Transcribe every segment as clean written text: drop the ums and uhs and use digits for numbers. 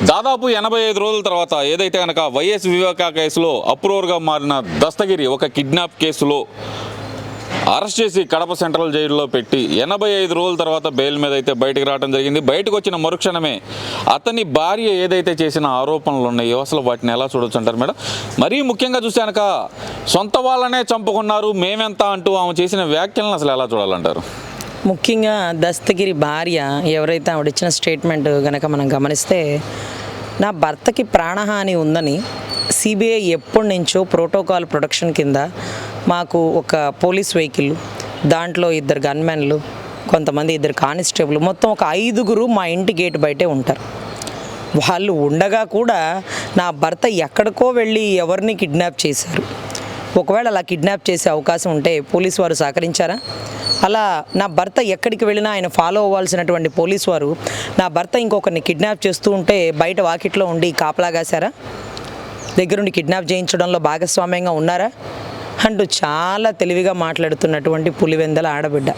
దాదాపు 85 రోజుల తర్వాత ఏదైతే కనుక వైఎస్ వివేకా కేసులో అప్రూవర్గా మారిన దస్తగిరి ఒక కిడ్నాప్ కేసులో అరెస్ట్ చేసి కడప సెంట్రల్ జైలులో పెట్టి 85 రోజుల తర్వాత బెయిల్ మీద అయితే బయటకు రావడం జరిగింది. బయటకు వచ్చిన మరుక్షణమే అతని భార్య ఏదైతే చేసిన ఆరోపణలు ఉన్నాయో అసలు వాటిని ఎలా చూడొచ్చు అంటారు మేడం? మరీ ముఖ్యంగా చూస్తే కనుక సొంత వాళ్ళనే చంపుకున్నారు మేమెంత అంటూ ఆమె చేసిన వ్యాఖ్యలను అసలు ఎలా చూడాలంటారు? ముఖ్యంగా దస్తగిరి భార్య ఎవరైతే ఆవిడ ఇచ్చిన స్టేట్మెంట్ కనుక మనం గమనిస్తే, నా భర్తకి ప్రాణహాని ఉందని సిబిఐ ఎప్పటి నుంచో ప్రోటోకాల్ ప్రొటెక్షన్ కింద మాకు ఒక పోలీస్ వెహికల్, దాంట్లో 2 గన్మెన్లు, కొంతమంది 2 కానిస్టేబుల్, మొత్తం ఒక 5గురు మా ఇంటి గేట్ బయటే ఉంటారు. వాళ్ళు ఉండగా కూడా నా భర్త ఎక్కడికో వెళ్ళి ఎవరిని కిడ్నాప్ చేశారు. ఒకవేళ అలా కిడ్నాప్ చేసే అవకాశం ఉంటే పోలీసు వారు సహకరించారా? అలా నా భర్త ఎక్కడికి వెళ్ళినా ఆయన ఫాలో అవ్వాల్సినటువంటి పోలీసు వారు నా భర్త ఇంకొకరిని కిడ్నాప్ చేస్తూ ఉంటే బయట వాకిట్లో ఉండి కాపలాగాశారా? దగ్గరుండి కిడ్నాప్ చేయించడంలో భాగస్వామ్యంగా ఉన్నారా అంటూ చాలా తెలివిగా మాట్లాడుతున్నటువంటి పులివెందల ఆడబిడ్డ.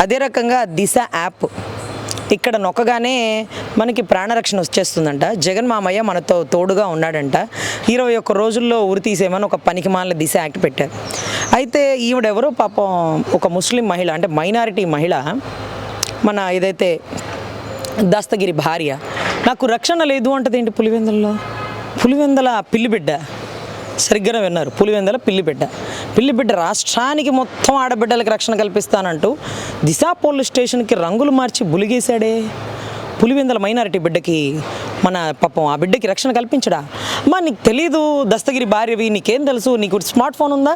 అదే రకంగా దిశ యాప్ ఇక్కడ నొక్కగానే మనకి ప్రాణరక్షణ వచ్చేస్తుందంట. జగన్ మామయ్య మనతో తోడుగా ఉన్నాడంట. 21 రోజుల్లో ఉరి తీసేమని ఒక పనికిమాలిన దిశ యాక్ట్ పెట్టారు. అయితే ఈవిడెవరో పాపం ఒక ముస్లిం మహిళ, అంటే మైనారిటీ మహిళ, మన ఏదైతే దస్తగిరి భార్య, నాకు రక్షణ లేదు అంటది ఏంటి పులివెందులలో? పులివెందల పిల్లిబిడ్డ, సరిగ్గా విన్నారు, పులివెందల పిల్లిబిడ్డ రాష్ట్రానికి మొత్తం ఆడబిడ్డలకు రక్షణ కల్పిస్తానంటూ దిశ పోలీస్ స్టేషన్కి రంగులు మార్చి బులిగేశాడే. పులివెందల మైనారిటీ బిడ్డకి మన పాపం ఆ బిడ్డకి రక్షణ కల్పించడా? అమ్మా నీకు తెలీదు దస్తగిరి భార్యవి, నీకేం తెలుసు? నీకు స్మార్ట్ ఫోన్ ఉందా?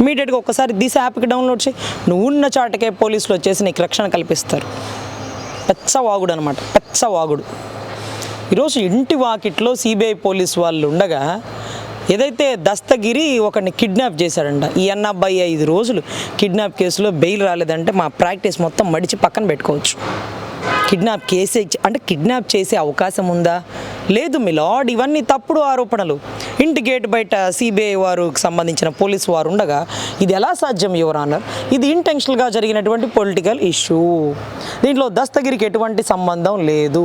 ఇమీడియట్గా ఒక్కసారి దిశ యాప్కి డౌన్లోడ్ చేయి, నువ్వు ఉన్న చాటకే పోలీసులు వచ్చేసి నీకు రక్షణ కల్పిస్తారు. పెచ్చవాగుడు అనమాట, పెచ్చవాగుడు. ఈరోజు ఇంటి వాకిట్లో సిబిఐ పోలీసు వాళ్ళు ఉండగా ఏదైతే దస్తగిరి ఒకరిని కిడ్నాప్ చేశాడంట, ఈ 85 రోజులు కిడ్నాప్ కేసులో బెయిల్ రాలేదంటే మా ప్రాక్టీస్ మొత్తం మడిచి పక్కన పెట్టుకోవచ్చు. కిడ్నాప్ కేసే అంటే కిడ్నాప్ చేసే అవకాశం ఉందా? లేదు మిలాడ్, ఇవన్నీ తప్పుడు ఆరోపణలు. ఇంటి గేట్ బయట సిబిఐ వారికి సంబంధించిన పోలీసు వారు ఉండగా ఇది ఎలా సాధ్యం యువర్ ఆనర్? ఇది ఇంటెన్షనల్గా జరిగినటువంటి పొలిటికల్ ఇష్యూ, దీంట్లో దస్తగిరికి ఎటువంటి సంబంధం లేదు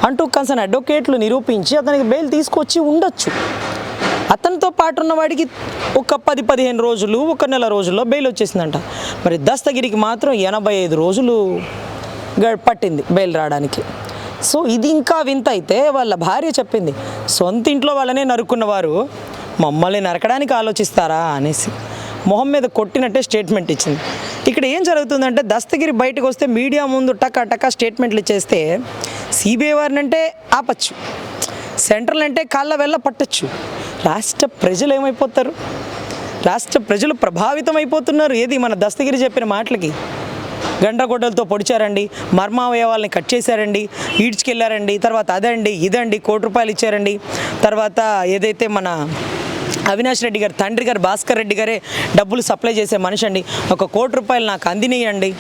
అంటూ కన్సర్న్ అడ్వకేట్లు నిరూపించి అతనికి బెయిల్ తీసుకొచ్చి ఉండొచ్చు. అతనితో పాటు ఉన్న వాడికి ఒక 10-15 రోజులు, 1 నెల రోజుల్లో బెయిల్ వచ్చేసిందంట. మరి దస్తగిరికి మాత్రం 85 రోజులు పట్టింది బెయిల్ రావడానికి. సో ఇది ఇంకా వింత. అయితే వాళ్ళ భార్య చెప్పింది, సొంత ఇంట్లో వాళ్ళనే నరుక్కున్నవారు మమ్మల్ని నరకడానికి ఆలోచిస్తారా అనేసి మొహం మీద కొట్టినట్టే స్టేట్మెంట్ ఇచ్చింది. ఇక్కడ ఏం జరుగుతుందంటే దస్తగిరి బయటకు వస్తే మీడియా ముందు టకా స్టేట్మెంట్లు ఇచ్చేస్తే సిబిఐ వారిని అంటే ఆపచ్చు, సెంట్రల్ అంటే కాళ్ళ వెళ్ళ పట్టచ్చు. రాష్ట్ర ప్రజలు ఏమైపోతారు? రాష్ట్ర ప్రజలు ప్రభావితం అయిపోతున్నారు. ఏది మన దస్తగిరి చెప్పిన మాటలకి. గండ్రగొడ్డలతో పొడిచారండి, మర్మావయవాల్ని కట్ చేశారండి, ఈడ్చుకెళ్ళారండి, తర్వాత అదండి ఇదండి, ₹1 ఇచ్చారండి. తర్వాత ఏదైతే మన అవినాష్ రెడ్డి గారు తండ్రి గారు భాస్కర్ రెడ్డి గారే డబ్బులు సప్లై చేసే మనిషి అండి, ₹1 నాకు అందినీయండి,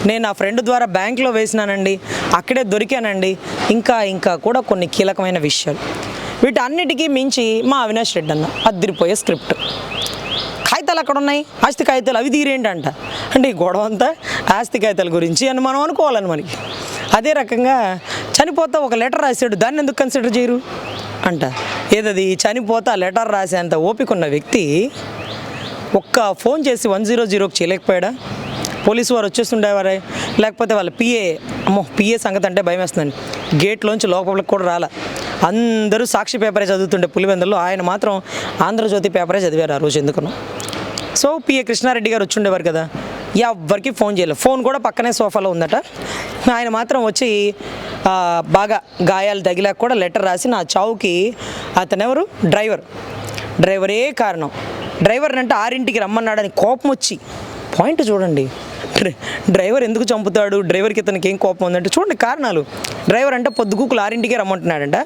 నేను నా ఫ్రెండ్ ద్వారా బ్యాంక్లో వేసినానండి, అక్కడే దొరికానండి, ఇంకా కూడా కొన్ని కీలకమైన విషయాలు. వీటన్నిటికీ మించి మా అవినాష్ రెడ్డి అన్న అదిరిపోయే స్క్రిప్ట్. కాగితాలు అక్కడ ఉన్నాయి, ఆస్తి కాగితాలు, అవి తీరేంటంట. అంటే ఈ గొడవ అంతా ఆస్తి కాగితాల గురించి అని మనం అనుకోవాలని మనకి. అదే రకంగా చనిపోతా ఒక లెటర్ రాశాడు, దాన్ని ఎందుకు కన్సిడర్ చేయరు అంట. ఏదది చనిపోతా లెటర్ రాసేంత ఓపిక ఉన్న వ్యక్తి ఒక్క ఫోన్ చేసి 100కి చేయలేకపోయాడా? పోలీసు వారు వచ్చేస్తుండేవారే, లేకపోతే వాళ్ళ పిఏ సంగతి అంటే భయం వేస్తుందండి. గేట్లోంచి లోపలికి కూడా రాలా. అందరూ సాక్షి పేపరే చదువుతుండే పులివెందుల్లో, ఆయన మాత్రం ఆంధ్రజ్యోతి పేపరే చదివారు ఆ రోజు ఎందుకును. సో పిఏ కృష్ణారెడ్డి గారు వచ్చుండేవారు కదా, ఎవ్వరికి ఫోన్ చేయలేదు. ఫోన్ కూడా పక్కనే సోఫాలో ఉందట. ఆయన మాత్రం వచ్చి బాగా గాయాలు తగిలాక కూడా లెటర్ రాసి నా చావుకి అతనెవరు డ్రైవరే కారణం, డ్రైవర్ అంటే 6ంటికి రమ్మన్నాడని కోపం వచ్చి. పాయింట్ చూడండి, డ్రైవర్ ఎందుకు చంపుతాడు, డ్రైవర్కి ఇతనికి ఏం కోపం ఉందంటే చూడండి కారణాలు. డ్రైవర్ అంటే పొద్దుగూకులు 6ంటికే రమ్మంటున్నాడంట,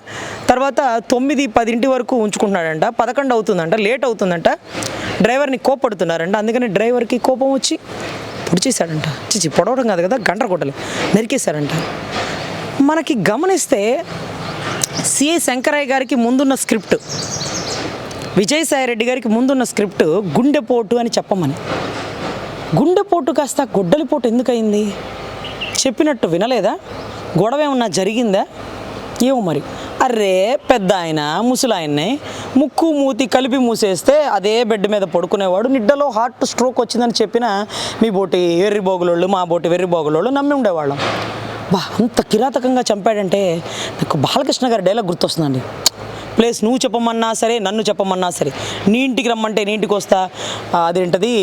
తర్వాత 9-10 వరకు ఉంచుకుంటున్నాడంట, 11 అవుతుందంట, లేట్ అవుతుందంట, డ్రైవర్ని కోపడుతున్నారంట. అందుకని డ్రైవర్కి కోపం వచ్చి పొడిచేశాడంట. పొడవడం కాదు కదా, గండ్రగొడ్డలు నరికేశారంట. మనకి గమనిస్తే సిఐ శంకరయ్య గారికి ముందున్న స్క్రిప్ట్, విజయసాయిరెడ్డి గారికి ముందున్న స్క్రిప్ట్ గుండెపోటు అని చెప్పమని. గుండెపోటు కాస్త గొడ్డలిపోటు ఎందుకయింది? చెప్పినట్టు వినలేదా? గొడవ ఏమన్నా జరిగిందా? ఏమో మరి. అర్రే పెద్ద ఆయన ముసలాయన్ని ముక్కు మూతి కలిపి మూసేస్తే అదే బెడ్ మీద పడుకునేవాడు, నిడ్డలో హార్ట్ స్ట్రోక్ వచ్చిందని చెప్పిన మీ బోటి వెర్రి బోగులోళ్ళు, మా బోటి వెర్రి బోగులోళ్ళు నమ్మి ఉండేవాళ్ళం. అంత కిరాతకంగా చంపాడంటే నాకు బాలకృష్ణ గారి డైలాగ్ గుర్తొస్తుందండి. ప్లేస్ నువ్వు చెప్పమన్నా సరే, నన్ను చెప్పమన్నా సరే, నీ ఇంటికి రమ్మంటే నీ ఇంటికి వస్తా, అదేంటది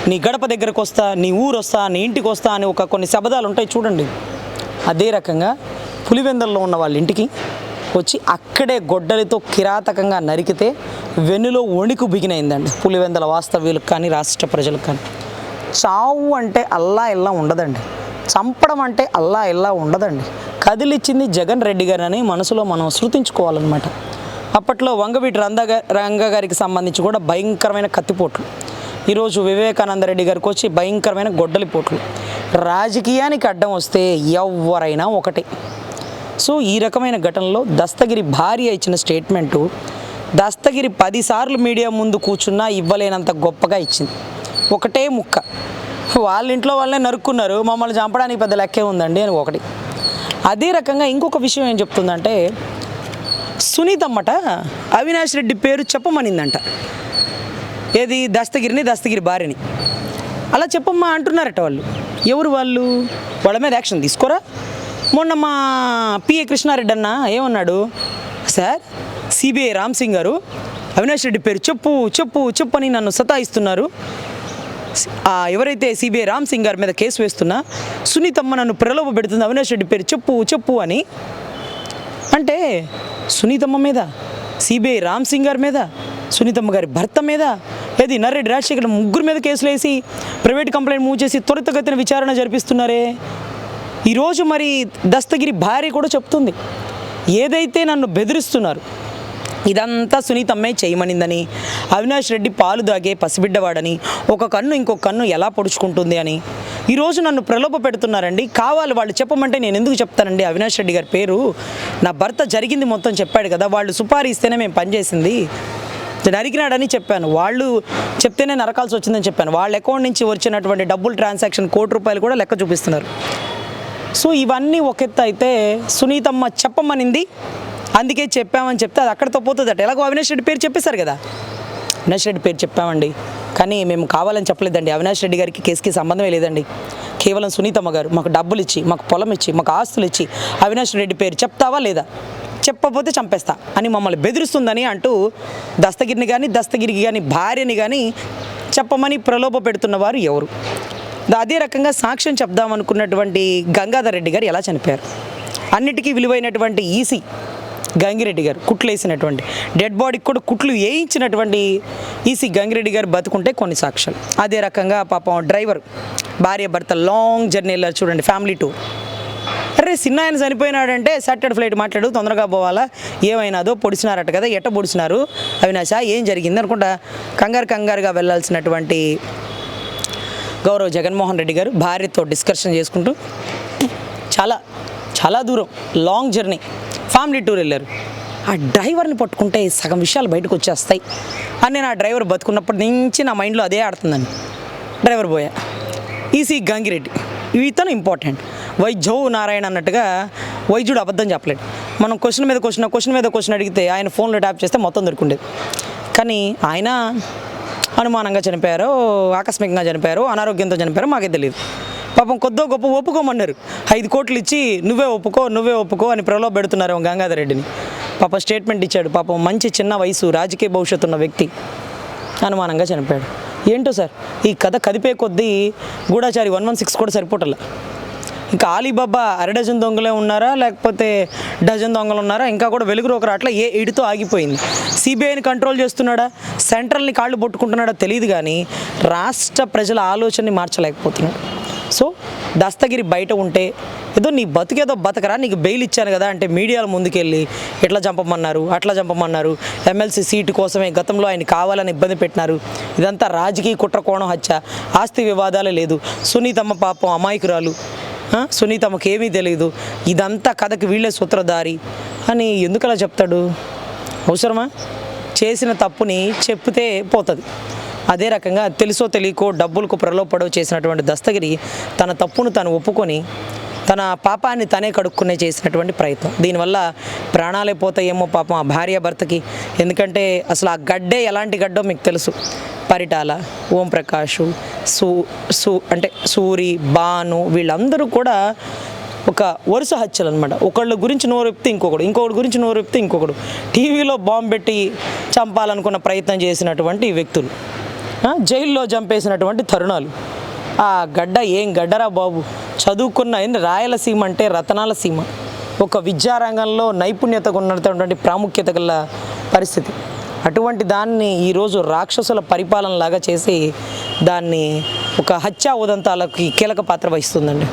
నీ గడప దగ్గరకు వస్తా, నీ ఊరు వస్తా, నీ ఇంటికి వస్తా అని కొన్ని శబ్దాలు ఉంటాయి చూడండి. అదే రకంగా పులివెందల్లో ఉన్న వాళ్ళ ఇంటికి వచ్చి అక్కడే గొడ్డలితో కిరాతకంగా నరికితే వెన్నులో వణుకు బిగినైందండి పులివెందల వాస్తవ్యులకు కానీ రాష్ట్ర ప్రజలకు కానీ. చావు అంటే అల్లా ఇల్లా ఉండదండి, చంపడం అంటే అల్లా ఇల్లా ఉండదండి. కదిలిచ్చింది జగన్ రెడ్డి గారు అని మనసులో మనం శృతించుకోవాలన్నమాట. అప్పట్లో వంగవీటి రంగ గారికి సంబంధించి కూడా భయంకరమైన కత్తిపోట్లు, ఈరోజు వివేకానంద రెడ్డి గారికి వచ్చి భయంకరమైన గొడ్డలి పోట్లు. రాజకీయానికి అడ్డం వస్తే ఎవరైనా ఒకటే. సో ఈ రకమైన ఘటనలో దస్తగిరి భార్య ఇచ్చిన స్టేట్మెంటు దస్తగిరి 10 సార్లు మీడియా ముందు కూర్చున్నా ఇవ్వలేనంత గొప్పగా ఇచ్చింది. ఒకటే ముక్క, వాళ్ళ ఇంట్లో వాళ్ళే నరుక్కున్నారు, మమ్మల్ని చంపడానికి పెద్ద లెక్కే ఉందండి అని ఒకటి. అదే రకంగా ఇంకొక విషయం ఏం చెప్తుందంటే, సునీతమ్మట అవినాష్ రెడ్డి పేరు చెప్పమనిందంట. ఏది దస్తగిరి భార్యని అలా చెప్పమ్మా అంటున్నారట వాళ్ళు. ఎవరు వాళ్ళు? వాళ్ళ మీద యాక్షన్ తీసుకోరా? మొన్న మా పిఏ కృష్ణారెడ్డి అన్న ఏమన్నాడు, సార్ సిబిఐ రామ్ సింగ్ గారు అవినాష్ రెడ్డి పేరు చెప్పు చెప్పు చెప్పు అని నన్ను సతాయిస్తున్నారు, ఎవరైతే సిబిఐ రామ్ సింగ్ గారి మీద కేసు వేస్తున్నా సునీతమ్మ నన్ను ప్రలోభ పెడుతుంది, అవినాష్ రెడ్డి పేరు చెప్పు చెప్పు అని. అంటే సునీతమ్మ మీద, సిబిఐ రామ్ సింగ్ గారి మీద, సునీతమ్మ గారి భర్త మీద, ఏది నర్రెడ్డి రాజశేఖర్ ముగ్గురు మీద కేసులు వేసి ప్రైవేట్ కంప్లైంట్ మూవ్ చేసి త్వరితగతిన విచారణ జరిపిస్తున్నారే. ఈరోజు మరి దస్తగిరి భార్య కూడా చెప్తుంది, ఏదైతే నన్ను బెదిరిస్తున్నారు ఇదంతా సునీతమ్మే చేయమనిందని, అవినాష్ రెడ్డి పాలు దాగే పసిబిడ్డవాడని, ఒక కన్ను ఇంకొక కన్ను ఎలా పొడుచుకుంటుంది అని ఈరోజు నన్ను ప్రలోభ పెడుతున్నారండి. కావాలి వాళ్ళు చెప్పమంటే నేను ఎందుకు చెప్తానండి అవినాష్ రెడ్డి గారి పేరు? నా భర్త జరిగింది మొత్తం చెప్పాడు కదా, వాళ్ళు సుపారీ ఇస్తేనే మేము పనిచేసింది, నరికినాడని చెప్పాను, వాళ్ళు చెప్తేనే నరకాల్సి వచ్చిందని చెప్పాను, వాళ్ళ అకౌంట్ నుంచి వచ్చినటువంటి డబ్బులు ట్రాన్సాక్షన్ ₹1 కూడా లెక్క చూపిస్తున్నారు. సో ఇవన్నీ ఒక ఎత్తు అయితే, సునీతమ్మ చెప్పమనింది అందుకే చెప్పామని చెప్తే అది అక్కడితో పోతుందట. ఎలాగో అవినాష్ రెడ్డి పేరు చెప్పేశారు కదా, అవినాష్ రెడ్డి పేరు చెప్పామండి కానీ మేము కావాలని చెప్పలేదండి, అవినాష్ రెడ్డి గారికి కేసుకి సంబంధమే లేదండి, కేవలం సునీతమ్మ గారు మాకు డబ్బులు ఇచ్చి, మాకు పొలం ఇచ్చి, మాకు ఆస్తులు ఇచ్చి అవినాష్ రెడ్డి పేరు చెప్తావా లేదా, చెప్పకపోతే చంపేస్తా అని మమ్మల్ని బెదిరిస్తుందని అంటూ దస్తగిరికి కానీ భార్యని కానీ చెప్పమని ప్రలోభ పెడుతున్న వారు ఎవరు? అదే రకంగా సాక్ష్యం చెప్దామనుకున్నటువంటి గంగాధర్ రెడ్డి గారు ఎలా చనిపోయారు, అన్నిటికీ విలువైనటువంటి ఈసీ గంగిరెడ్డి గారు కుట్లు వేసినటువంటి, డెడ్ బాడీకి కూడా కుట్లు వేయించినటువంటి ఈసీ గంగిరెడ్డి గారు బతుకుంటే కొన్ని సాక్ష్యాలు. అదే రకంగా పాపం డ్రైవర్ భార్య భర్త లాంగ్ జర్నీ వెళ్ళారు చూడండి, ఫ్యామిలీ టూర్. అరే చిన్న ఆయన చనిపోయినాడంటే సాటర్డే ఫ్లైట్ మాట్లాడు తొందరగా పోవాలా, ఏమైనాదో పొడిచినారట కదా, ఎట్ట పొడిచినారు అవినాష, ఏం జరిగింది అనుకుంటా కంగారుగా వెళ్ళాల్సినటువంటి గౌరవ్ జగన్మోహన్ రెడ్డి గారు భార్యతో డిస్కషన్ చేసుకుంటూ చాలా దూరం లాంగ్ జర్నీ ఫ్యామిలీ టూర్ వెళ్ళారు. ఆ డ్రైవర్ని పట్టుకుంటే సగం విషయాలు బయటకు వచ్చేస్తాయి అని నేను ఆ డ్రైవర్ బతుకున్నప్పటి నుంచి నా మైండ్లో అదే ఆడుతుందండి. డ్రైవర్ పోయా, ఈసీ గంగిరెడ్డి ఇతను ఇంపార్టెంట్, వైద్యో నారాయణ అన్నట్టుగా వైద్యుడు అబద్ధం చెప్పలేడు. మనం క్వశ్చన్ మీద క్వశ్చన్ అడిగితే ఆయన ఫోన్లో ట్యాప్ చేస్తే మొత్తం దొరుకుండేది. కానీ ఆయన అనుమానంగా చనిపోయారో, ఆకస్మికంగా చనిపోయారో, అనారోగ్యంతో చనిపోయారో మాకే తెలియదు. పాపం కొద్దో గొప్ప ఒప్పుకోమన్నారు, 5 కోట్లు ఇచ్చి నువ్వే ఒప్పుకో అని ప్రలోభ పెడుతున్నారు గంగాధర్ రెడ్డిని. పాపం స్టేట్మెంట్ ఇచ్చాడు, పాపం మంచి చిన్న వయసు రాజకీయ భవిష్యత్తు ఉన్న వ్యక్తి అనుమానంగా చనిపోయాడు. ఏంటో సార్ ఈ కథ కదిపే కొద్దీ గూఢాచారి 116 కూడా సరిపోటల్లా. ఇంకా ఆలీబాబా అరడజన్ దొంగలే ఉన్నారా లేకపోతే డజన్ దొంగలు ఉన్నారా, ఇంకా కూడా వెలుగురు ఒకరు అట్లా ఇడితో ఆగిపోయింది. సిబిఐని కంట్రోల్ చేస్తున్నాడా, సెంట్రల్ని కాళ్ళు పట్టుకుంటున్నాడా తెలియదు కానీ రాష్ట్ర ప్రజల ఆలోచనని మార్చలేకపోతున్నాడు. సో దస్తగిరి బయట ఉంటే ఏదో నీ బతుకేదో బతకరా, నీకు బెయిల్ ఇచ్చాను కదా అంటే మీడియాల ముందుకెళ్ళి ఎట్లా చంపమన్నారు, అట్లా చంపమన్నారు, ఎమ్మెల్సీ సీటు కోసమే గతంలో ఆయన కావాలని ఇబ్బంది పెట్టినారు, ఇదంతా రాజకీయ కుట్ర కోణం హత్య, ఆస్తి వివాదాలే లేదు, సునీతమ్మ పాపం అమాయకురాలు, సునీతమ్మకి ఏమీ తెలియదు, ఇదంతా కథకి వీళ్ళే సూత్రధారి అని ఎందుకు అలా చెప్తాడు? అవసరమా? చేసిన తప్పుని చెప్తే పోతుంది. అదే రకంగా తెలుసో తెలియకో డబ్బులకు ప్రలోభపడో చేసినటువంటి దస్తగిరి తన తప్పును తాను ఒప్పుకొని తన పాపాన్ని తనే కడుక్కునే చేసినటువంటి ప్రయత్నం. దీనివల్ల ప్రాణాలే పోతాయేమో పాపం ఆ భార్య భర్తకి. ఎందుకంటే అసలు ఆ గడ్డే ఎలాంటి గడ్డో మీకు తెలుసు. పరిటాల, ఓంప్రకాష్, అంటే సూరి, భాను వీళ్ళందరూ కూడా ఒక వరుస హత్యలు అనమాట. ఒకళ్ళ గురించి నోరు చెప్తే ఇంకొకటి గురించి నోరు చెప్తే ఇంకొకడు, టీవీలో బాంబు పెట్టి చంపాలనుకున్న ప్రయత్నం చేసినటువంటి వ్యక్తులు, జైల్లో చంపేసినటువంటి తరుణాలు. ఆ గడ్డ ఏం గడ్డరా బాబు. చదువుకున్న రాయలసీమ అంటే రతనాల సీమ. ఒక విద్యారంగంలో నైపుణ్యతకు ఉన్నటువంటి ప్రాముఖ్యత గల పరిస్థితి. అటువంటి దాన్ని ఈరోజు రాక్షసుల పరిపాలనలాగా చేసి దాన్ని ఒక హత్యా ఉదంతాలకి కీలక పాత్ర వహిస్తుందండి.